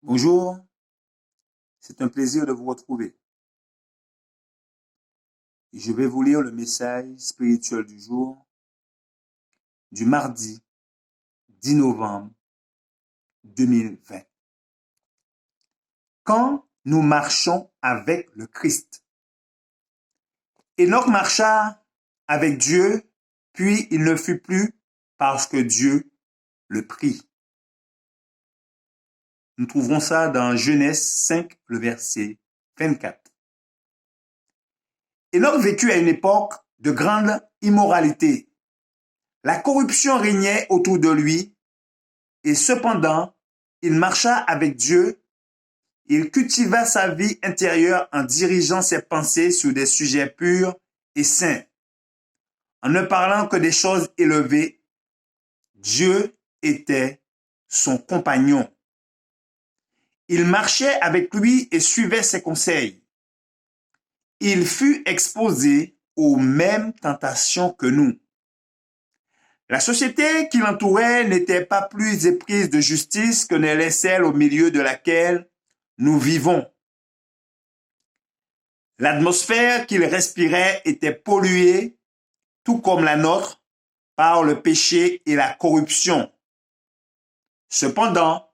Bonjour, c'est un plaisir de vous retrouver. Je vais vous lire le message spirituel du jour du mardi 10 novembre 2020. Quand nous marchons avec le Christ. Enoch marcha avec Dieu, puis il ne fut plus parce que Dieu le prit. Nous trouverons ça dans Genèse 5, le verset 24. Enoch vécut à une époque de grande immoralité. La corruption régnait autour de lui et cependant, il marcha avec Dieu, il cultiva sa vie intérieure en dirigeant ses pensées sur des sujets purs et saints. En ne parlant que des choses élevées, Dieu était son compagnon. Il marchait avec lui et suivait ses conseils. Il fut exposé aux mêmes tentations que nous. La société qui l'entourait n'était pas plus éprise de justice que ne l'est celle au milieu de laquelle nous vivons. L'atmosphère qu'il respirait était polluée, tout comme la nôtre, par le péché et la corruption. Cependant,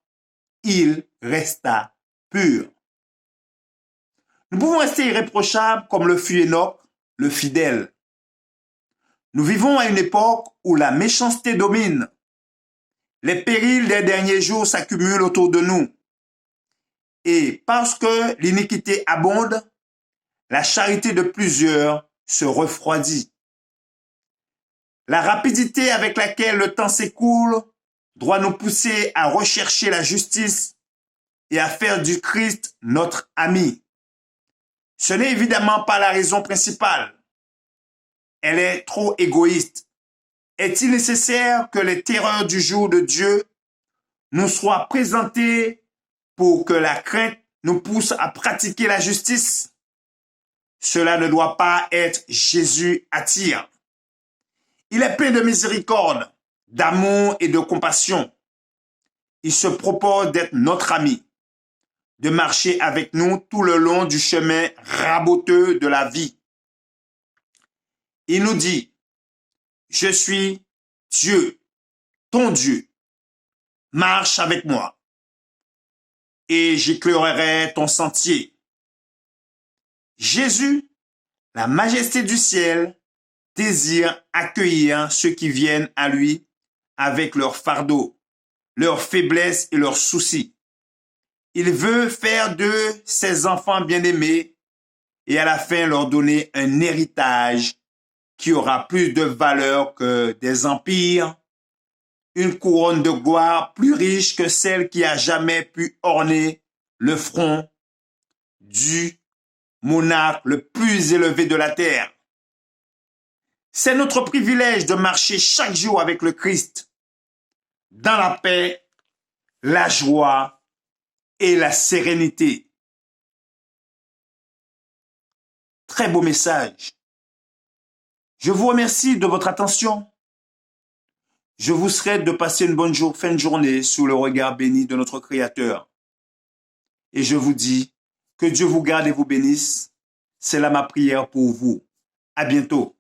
il resta pur. Nous pouvons rester irréprochables comme le fut Enoch, le fidèle. Nous vivons à une époque où la méchanceté domine. Les périls des derniers jours s'accumulent autour de nous. Et parce que l'iniquité abonde, la charité de plusieurs se refroidit. La rapidité avec laquelle le temps s'écoule doit nous pousser à rechercher la justice et à faire du Christ notre ami. Ce n'est évidemment pas la raison principale. Elle est trop égoïste. Est-il nécessaire que les terreurs du jour de Dieu nous soient présentées pour que la crainte nous pousse à pratiquer la justice? Cela ne doit pas être Jésus attire. Il est plein de miséricorde, d'amour et de compassion. Il se propose d'être notre ami, de marcher avec nous tout le long du chemin raboteux de la vie. Il nous dit, je suis Dieu, ton Dieu. Marche avec moi et j'éclairerai ton sentier. Jésus, la majesté du ciel, désire accueillir ceux qui viennent à lui avec leurs fardeaux, leurs faiblesses et leurs soucis. Il veut faire d'eux ses enfants bien-aimés et à la fin leur donner un héritage qui aura plus de valeur que des empires, une couronne de gloire plus riche que celle qui a jamais pu orner le front du monarque le plus élevé de la terre. C'est notre privilège de marcher chaque jour avec le Christ, dans la paix, la joie et la sérénité. Très beau message. Je vous remercie de votre attention. Je vous souhaite de passer une bonne fin de journée sous le regard béni de notre Créateur. Et je vous dis que Dieu vous garde et vous bénisse. C'est là ma prière pour vous. À bientôt.